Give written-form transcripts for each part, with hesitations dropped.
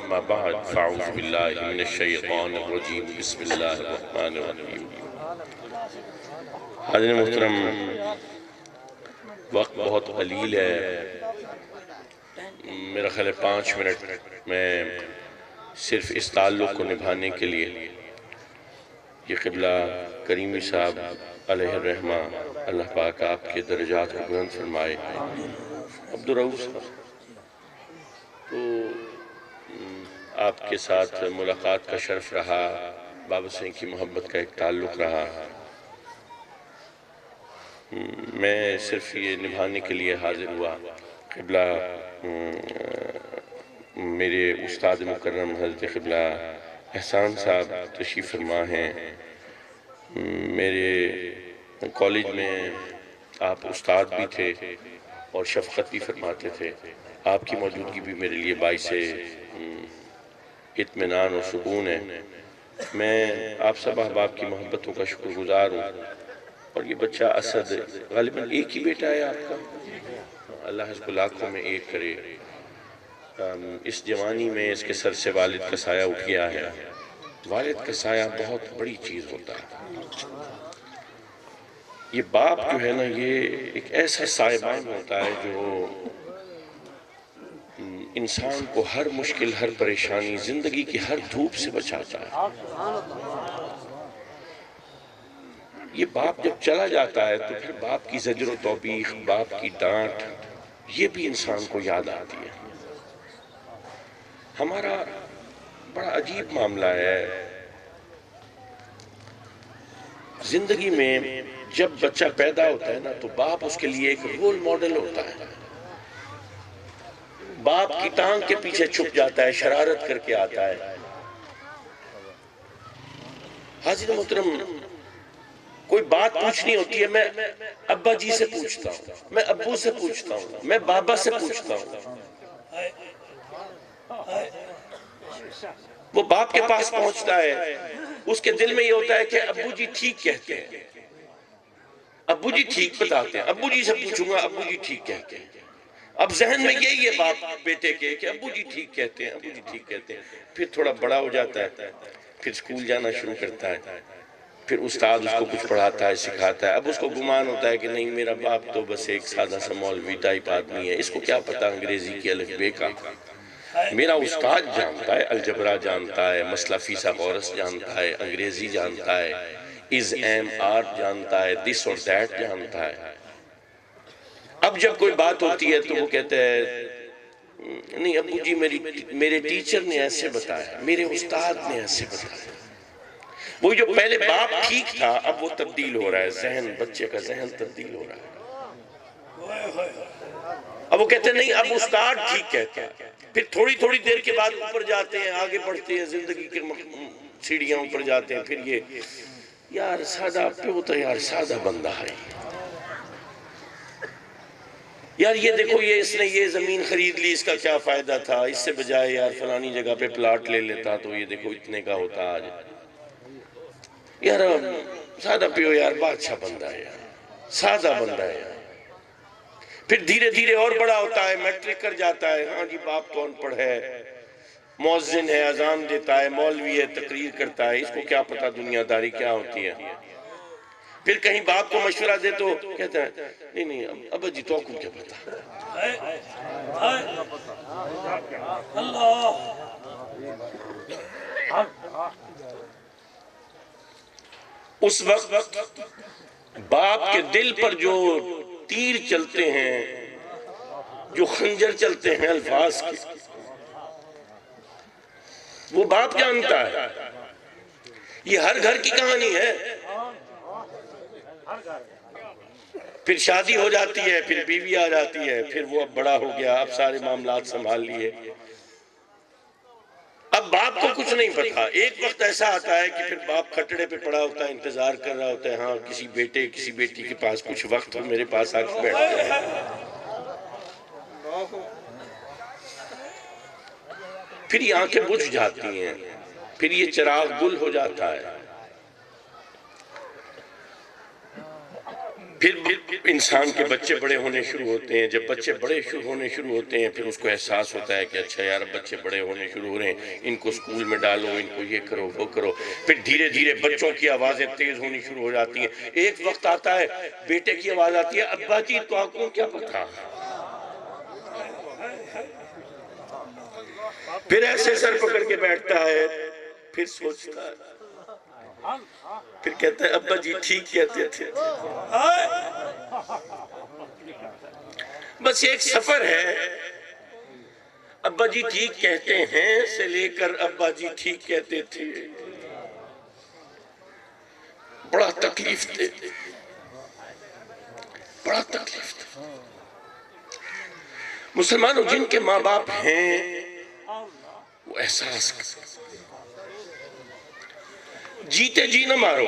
اما بعد فاعوذ باللہ من الشیطان الرجیم بسم اللہ الرحمن الرحیم۔ حاضرین محترم، وقت بہت قلیل ہے، میرا خیال ہے 5 منٹ میں صرف اس تعلق کو نبھانے کے لیے یہ قبلہ کریمی صاحب علیہ الرحمہ اللہ پاک آپ کے درجات کو بلند فرمائے۔ عبدالرؤف صاحب، تو آپ کے ساتھ ملاقات کا شرف رہا، بابا سنگھ کی محبت کا ایک تعلق رہا، میں صرف یہ نبھانے کے لیے حاضر ہوا۔ قبلہ میرے استاد مکرم حضرت قبلہ احسان صاحب تشریف فرما ہیں۔ میرے کالج میں آپ استاد بھی تھے اور شفقت بھی فرماتے تھے، آپ کی موجودگی بھی میرے لیے باعث اطمینان اور سکون ہے۔ میں آپ سب احباب کی محبتوں کا شکر گزار ہوں، اور یہ بچہ اسد غالباً ایک ہی بیٹا ہے آپ کا، اللہ اس کو لاکھوں میں ایک کرے۔ اس جوانی میں اس کے سر سے والد کا سایہ اٹھ گیا ہے۔ والد کا سایہ بہت بڑی چیز ہوتا ہے۔ یہ باپ جو ہے نا، یہ ایک ایسا سائبان ہوتا ہے جو انسان کو ہر مشکل، ہر پریشانی، زندگی کی ہر دھوپ سے بچاتا ہے۔ یہ باپ جب چلا جاتا ہے تو پھر باپ کی زجر و توبیخ، باپ کی ڈانٹ، یہ بھی انسان کو یاد آتی ہے۔ ہمارا بڑا عجیب معاملہ ہے، زندگی میں جب بچہ پیدا ہوتا ہے نا تو باپ اس کے لیے ایک رول ماڈل ہوتا ہے۔ باپ کی ٹانگ کے پیچھے چھپ جاتا ہے، شرارت کر کے آتا ہے۔ حاضر محترم، کوئی بات پوچھنی ہوتی ہے، میں ابا جی سے پوچھتا ہوں، میں ابو سے پوچھتا ہوں، میں بابا سے پوچھتا ہوں۔ وہ باپ کے پاس پہنچتا ہے، اس کے دل میں یہ ہوتا ہے کہ ابو جی ٹھیک کہتے ہیں، ابو جی ٹھیک بتاتے ہیں، ابو جی سے پوچھوں گا، ابو جی ٹھیک کہتے ہیں۔ اب ذہن میں یہی ہے باپ بیٹے کے کہ ابو جی ٹھیک کہتے ہیں، ابو جی ٹھیک کہتے ہیں۔ پھر تھوڑا بڑا ہو جاتا ہے، پھر سکول جانا شروع کرتا ہے، پھر استاد اس کو کچھ پڑھاتا ہے، سکھاتا ہے۔ اب اس کو گمان ہوتا ہے کہ نہیں، میرا باپ تو بس ایک سادہ سا مولوی ٹائپ آدمی ہے، اس کو کیا پتا انگریزی کی الف بے کا۔ میرا استاد جانتا ہے، الجبرا جانتا ہے، مسئلہ فیثاغورس جانتا ہے، انگریزی جانتا ہے، از ایم آر جانتا ہے، دس اور دیٹ جانتا ہے۔ اب جب کوئی بات ہوتی ہے تو وہ کہتا ہے نہیں ابو جی، میرے ٹیچر نے ایسے بتایا، میرے استاد نے ایسے بتایا۔ وہ جو پہلے باپ ٹھیک تھا، اب وہ تبدیل ہو رہا ہے، ذہن بچے کا ذہن تبدیل ہو رہا ہے۔ اب وہ کہتے ہیں نہیں، اب استاد ٹھیک کہتا ہے۔ پھر تھوڑی تھوڑی دیر کے بعد اوپر جاتے ہیں، آگے بڑھتے ہیں، زندگی کے سیڑھیاں اوپر جاتے ہیں، پھر یہ یار سادہ پیو تو یار سادہ بندہ ہے، یار یہ دیکھو یہ اس نے یہ زمین خرید لی، اس کا کیا فائدہ تھا، اس سے بجائے یار فلانی جگہ پہ پلاٹ لے لیتا تو یہ دیکھو اتنے کا ہوتا آج۔ یار سادہ پیو یار بادشاہ بندہ ہے، یار سادہ بندہ ہے یار۔ پھر دھیرے دھیرے اور بڑا ہوتا ہے، میٹرک کر جاتا ہے، ہاں جی باپ تو ان پڑھ ہے، مؤذن ہے، اذان دیتا ہے، مولوی ہے، تقریر کرتا ہے، اس کو کیا پتا دنیا داری کیا ہوتی ہے۔ پھر کہیں باپ کو مشورہ دے تو کہتا ہے نہیں نہیں ابا جی تو کو کیا پتا۔ اس وقت باپ کے دل پر جو تیر چلتے ہیں، جو خنجر چلتے ہیں الفاظ کے، وہ باپ جانتا ہے۔ یہ ہر گھر کی کہانی ہے۔ پھر شادی ہو جاتی ہے، پھر بیوی آ جاتی ہے، پھر وہ اب بڑا ہو گیا، اب سارے معاملات سنبھال لیے، اب باپ کو کچھ نہیں پتا۔ ایک وقت ایسا آتا ہے کہ پھر باپ کھٹڑے پہ پڑا ہوتا ہے، انتظار کر رہا ہوتا ہے، ہاں کسی بیٹے کسی بیٹی کے پاس کچھ وقت ہو، میرے پاس آ کے بیٹھ جائے۔ پھر یہ آنکھیں بجھ جاتی ہیں، پھر یہ چراغ گل ہو جاتا ہے۔ پھر انسان کے بچے بڑے ہونے شروع ہوتے ہیں. جب بچے بڑے ہونے شروع ہوتے ہیں پھر اس کو احساس ہوتا ہے کہ اچھا یار بچے بڑے ہونے شروع ہو رہے ہیں, ان کو اسکول میں ڈالو, ان کو یہ کرو وہ کرو. پھر دھیرے دھیرے بچوں کی آوازیں تیز ہونی شروع ہو جاتی ہیں. ایک وقت آتا ہے بیٹے کی آواز آتی ہے, ابا جی تو آپ کو کیا پتا. پھر ایسے سر پکڑ کے بیٹھتا ہے, پھر سوچتا ہے, پھر کہتا ہے ابا جی ٹھیک کہتے تھے. بس ایک سفر ہے, ابا جی ٹھیک کہتے ہیں سے لے کر ابا جی ٹھیک کہتے تھے. بڑا تکلیف دے, بڑا تکلیف دے. مسلمانوں جن کے ماں باپ ہیں وہ احساس کرتے, جیتے جی نہ مارو.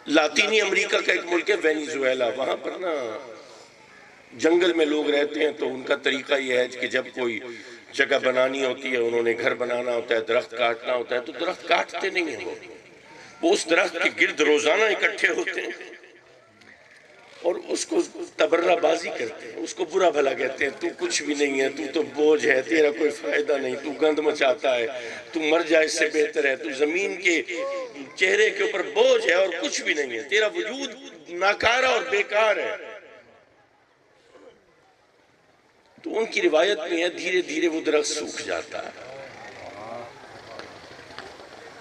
لاطینی امریکہ کا ایک ملک ہے وینیزویلا, وہاں پر نا جنگل میں لوگ رہتے ہیں تو ان کا طریقہ یہ ہے کہ جب کوئی جگہ بنانی ہوتی ہے, انہوں نے گھر بنانا ہوتا ہے, درخت کاٹنا ہوتا ہے, تو درخت کاٹتے نہیں ہیں. وہ اس درخت کے گرد روزانہ اکٹھے ہوتے ہیں اور اس کو تبرہ بازی کرتے ہیں, اس کو برا بھلا کہتے ہیں. تو کچھ بھی نہیں ہے, تو تو بوجھ ہے, تیرا کوئی فائدہ نہیں, تو گند مچاتا ہے, تو مر جائے اس سے بہتر ہے, تو زمین کے چہرے کے اوپر بوجھ ہے اور کچھ بھی نہیں ہے, تیرا وجود ناکارہ اور بیکار ہے. تو ان کی روایت میں ہے دھیرے دھیرے وہ درخت سوکھ جاتا ہے,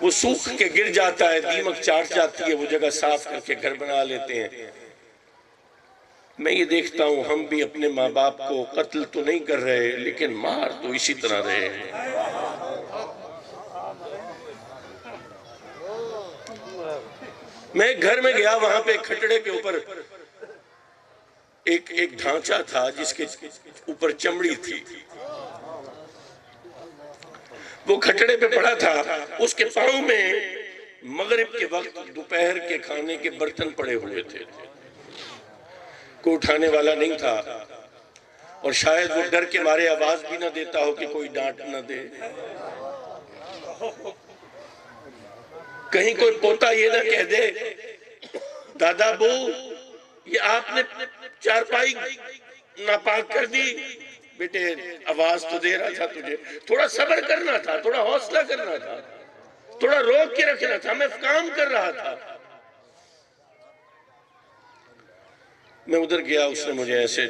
وہ سوکھ کے گر جاتا ہے, دیمک چاٹ جاتی ہے, وہ جگہ صاف کر کے گھر بنا لیتے ہیں. میں یہ دیکھتا ہوں ہم بھی اپنے ماں باپ کو قتل تو نہیں کر رہے لیکن مار تو اسی طرح رہے ہیں. میں ایک گھر میں گیا, وہاں پہ ایک کھٹڑے کے اوپر ایک ڈھانچہ تھا جس کے اوپر چمڑی تھی. وہ کھٹڑے پہ پڑا تھا, اس کے پاؤں میں مغرب کے وقت دوپہر کے کھانے کے برتن پڑے ہوئے تھے. کوئی اٹھانے والا نہیں تھا, اور شاید وہ ڈر کے مارے آواز بھی نہ دیتا ہو کہ کوئی ڈانٹ نہ دے. کہیں کوئی پوتا یہ نہ کہہ دے دادا ابو یہ آپ نے چارپائی ناپاک کر دی. بیٹے آواز تو دے رہا تھا تجھے, تھوڑا صبر کرنا تھا, تھوڑا حوصلہ کرنا تھا, تھوڑا روک کے رکھنا تھا, میں کام کر رہا تھا. میں ادھر گیا, اس نے مجھے ایسے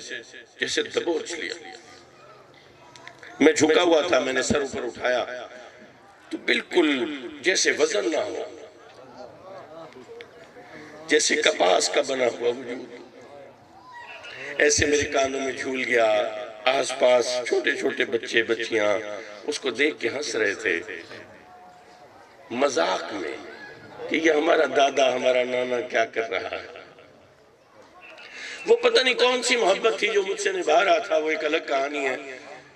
جیسے دبوچ لیا. میں جھکا ہوا تھا, میں نے سر اوپر اٹھایا تو بالکل جیسے وزن نہ ہو, جیسے کپاس کا بنا ہوا وجود, ایسے میرے کانوں میں جھول گیا. آس پاس چھوٹے چھوٹے بچے بچیاں اس کو دیکھ کے ہنس رہے تھے مذاق میں کہ یہ ہمارا دادا ہمارا نانا کیا کر رہا ہے. وہ پتہ نہیں کون سی محبت تھی جو مجھ سے نبھا رہا تھا, وہ ایک الگ کہانی ہے.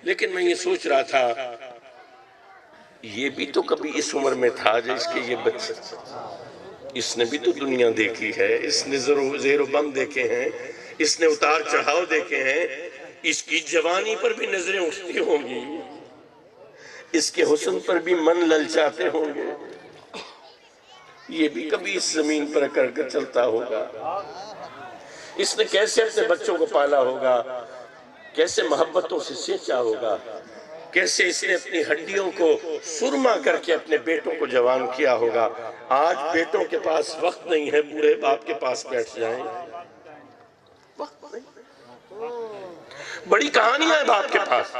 لیکن میں یہ سوچ رہا تھا یہ بھی تو کبھی اس عمر میں تھا جس کے یہ بچے, اس نے بھی تو دنیا دیکھی ہے, اس نے زیر و بم دیکھے ہیں, اس نے اتار چڑھاؤ دیکھے ہیں, اس کی جوانی پر بھی نظریں اٹھتی ہوں گی, اس کے حسن پر بھی من للچاتے ہوں گے. یہ بھی کبھی اس زمین پر اکڑ کر چلتا ہوگا. اس نے کیسے اپنے بچوں کو پالا ہوگا, کیسے محبتوں سے سینچا ہوگا, کیسے اس نے اپنی ہڈیوں کو سرما کر کے اپنے بیٹوں کو جوان کیا ہوگا. آج بیٹوں کے پاس وقت نہیں ہے بوڑھے باپ کے پاس بیٹھ جائیں, وقت نہیں. بڑی کہانیاں ہیں باپ کے پاس.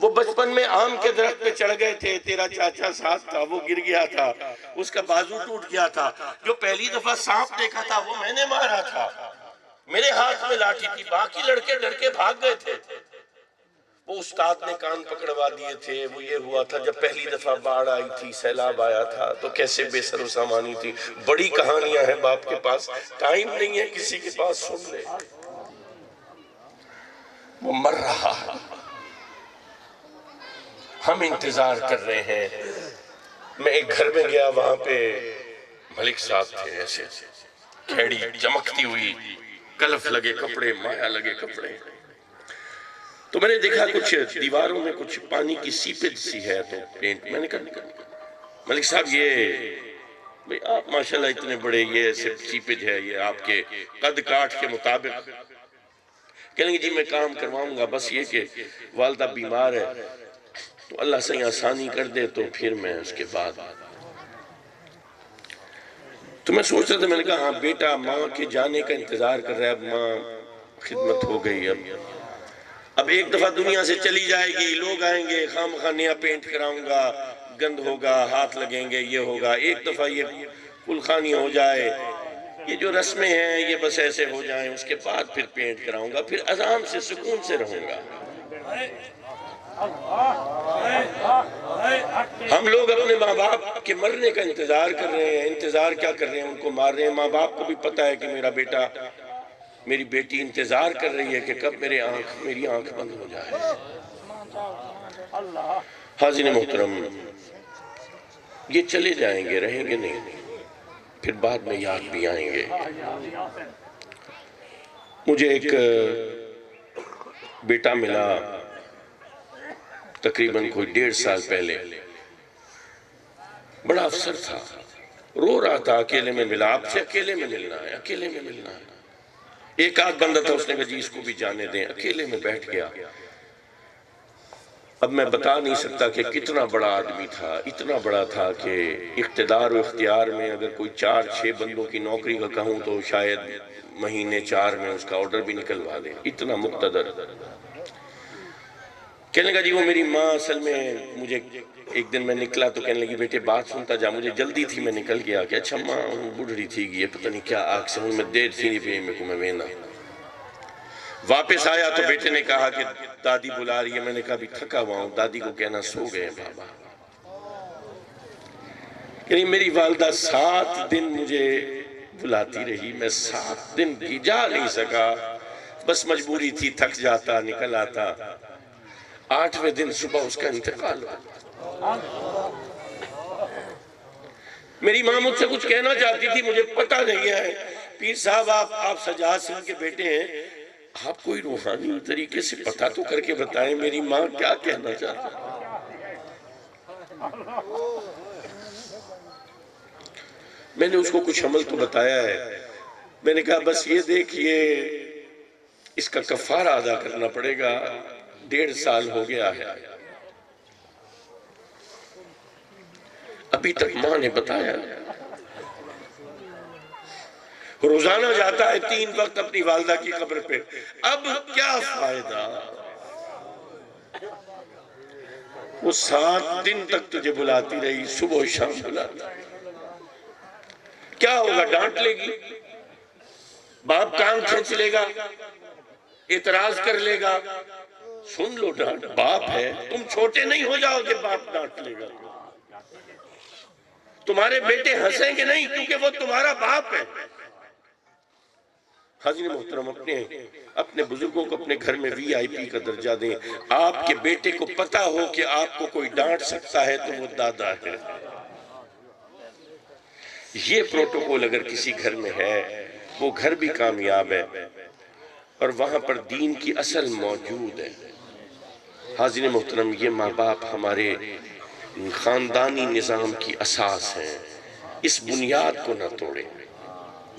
وہ بچپن میں آم کے درخت پہ چڑھ گئے تھے, تیرا چاچا ساتھ تھا, وہ گر گیا تھا, اس کا بازو ٹوٹ گیا تھا. جو پہلی دفعہ سانپ دیکھا تھا وہ میں نے مارا تھا, میرے ہاتھ میں لاٹھی تھی, باقی لڑکے ڈر کے بھاگ گئے تھے. وہ استاد نے کان پکڑوا دیے تھے. وہ یہ ہوا تھا جب پہلی دفعہ باڑھ آئی تھی, سیلاب آیا تھا, تو کیسے بے سر و سامانی تھی. بڑی کہانیاں ہیں باپ کے پاس, ٹائم نہیں ہے کسی کے پاس سن لے. وہ مر رہا ہے, ہم انتظار کر رہے ہیں. میں ایک گھر میں گیا, وہاں پہ ملک صاحب تھے, ایسے کھیڑی چمکتی ہوئی, کلف لگے کپڑے, مایا لگے کپڑے. تو میں نے دیکھا کچھ دیواروں میں کچھ پانی کی سیپیج سی ہے, تو پینٹ. میں نے کہا ملک صاحب یہ بھئی آپ ماشاءاللہ اتنے بڑے، یہ سیپیج ہے، یہ آپ کے قد کاٹ کے مطابق. کہنے گے جی میں کام کرواؤں گا، بس یہ کہ والدہ بیمار ہے تو اللہ سے آسانی کر دے تو پھر میں اس کے بعد. تو میں سوچ رہا تھا، میں نے کہا ہاں بیٹا ماں کے جانے کا انتظار کر رہا ہے، اب ماں خدمت ہو گئی، اب ایک دفعہ دنیا سے چلی جائے گی، لوگ آئیں گے خام خانیہ پینٹ کراؤں گا، گند ہوگا، ہاتھ لگیں گے، یہ ہوگا، ایک دفعہ یہ کل خانی ہو جائے، یہ جو رسمیں ہیں یہ بس ایسے ہو جائیں، اس کے بعد پھر پینٹ کراؤں گا، پھر آرام سے سکون سے رہوں گا. ہم لوگ اپنے ماں باپ کے مرنے کا انتظار کر رہے ہیں. انتظار کیا کر رہے ہیں؟ ان کو مار رہے ہیں. ماں باپ کو بھی پتا ہے کہ میرا بیٹا، میری بیٹی انتظار کر رہی ہے کہ کب میری آنکھ بند ہو جائے. حاضرین محترم، یہ چلے جائیں گے، رہیں گے نہیں، پھر بعد میں یاد بھی آئیں گے. مجھے ایک بیٹا ملا تقریباً کوئی 1.5 سال پہلے، بڑا افسر تھا، رو رہا تھا، اکیلے میں ملا. آپ سے اکیلے میں ملنا ہے، اکیلے میں ملنا ہے. ایک آدھ بندہ تھا، اس نے کہا جی اس کو بھی جانے دیں. اکیلے میں بیٹھ گیا. اب میں بتا نہیں سکتا کہ کتنا بڑا آدمی تھا. اتنا بڑا تھا کہ اقتدار و اختیار میں اگر کوئی 4-6 بندوں کی نوکری کا کہوں تو شاید مہینے 4 میں اس کا آرڈر بھی نکلوا دیں. اتنا مقتدر. کہنے لگا جی وہ میری ماں اصل میں، مجھے ایک دن میں نکلا تو کہنے لگی بیٹے بات سنتا جا، مجھے جلدی تھی میں نکل گیا. کہ اچھا ماں بڑھڑی تھی گی، یہ پتہ نہیں کیا آگ سے ہوں میں دیر تھی نہیں بھی میں کو میں وینا. واپس آیا تو بیٹے نے کہا کہ دادی بلا رہی ہے. میں نے کہا بھی تھکا ہوا ہوں. دادی کو کہنا سو گئے بابا. یعنی میری والدہ 7 دن مجھے بلاتی رہی، میں 7 دن بھی جا نہیں سکا، بس مجبوری تھی، تھک جاتا نکل آتا. 8ویں دن صبح اس کا انتقال ہوا. میری ماں مجھ سے کچھ کہنا چاہتی تھی، مجھے پتہ نہیں ہے. پیر صاحب آپ سجاد سنگھ کے بیٹے ہیں، آپ کوئی روحانی طریقے سے پتہ تو کر کے بتائیں میری ماں کیا کہنا چاہتا ہے. میں نے اس کو کچھ عمل تو بتایا ہے. میں نے کہا بس یہ دیکھئے اس کا کفارہ ادا کرنا پڑے گا. 1.5 سال ہو گیا ہے، ابھی تک ماں نے بتایا. روزانہ جاتا ہے 3 وقت اپنی والدہ کی قبر پہ. اب کیا فائدہ؟ وہ 7 دن تک تجھے بلاتی رہی، صبح و شام بلاتی. کیا ہوگا؟ ڈانٹ لے گی، باپ کان کھینچ لے گا، اعتراض کر لے گا. سن لو ڈانٹ، باپ ہے، تم چھوٹے نہیں ہو جاؤ کہ باپ ڈانٹ لے گا. تمہارے بیٹے ہنسیں گے نہیں کیونکہ وہ تمہارا باپ ہے. حاضرین محترم، اپنے بزرگوں کو اپنے گھر میں VIP کا درجہ دیں. آپ کے بیٹے کو پتا ہو کہ آپ کو کوئی ڈانٹ سکتا ہے تو وہ دادا ہے. یہ پروٹوکول اگر کسی گھر میں ہے وہ گھر بھی کامیاب ہے اور وہاں پر دین کی اصل موجود ہے. حاضرین محترم، یہ ماں باپ ہمارے خاندانی نظام کی اساس ہیں. اس بنیاد کو نہ توڑیں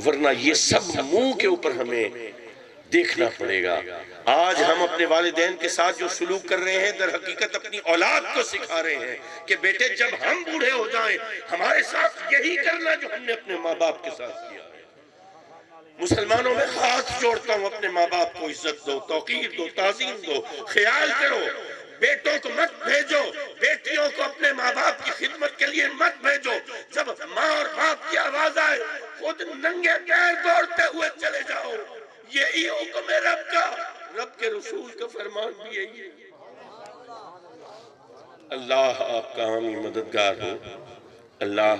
ورنہ یہ سب منہ کے اوپر ہمیں دیکھنا پڑے گا. آج ہم اپنے والدین کے ساتھ جو سلوک کر رہے ہیں در حقیقت اپنی اولاد کو سکھا رہے ہیں کہ بیٹے جب ہم بوڑھے ہو جائیں ہمارے ساتھ یہی کرنا جو ہم نے اپنے ماں باپ کے ساتھ کیا ہے. مسلمانوں میں ہاتھ جوڑتا ہوں، اپنے ماں باپ کو عزت دو، توقیر دو، تعظیم دو، خیال کرو. بیٹوں کو مت بھیجو، بیٹیوں کو اپنے ماں باپ کی خدمت کے لیے مت بھیجو. جب ماں اور باپ کی آواز آئے خود ننگے پیر دوڑتے ہوئے چلے جاؤ. یہی حکم ہے رب کا، رب کے رسول کا فرمان بھی یہی ہے. اللہ آپ کا حامی مددگار ہو. اللہ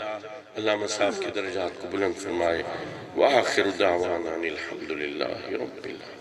علامہ صاحب کے درجات کو بلند فرمائے. وآخر دعوانا الحمدللہ رب العالمین.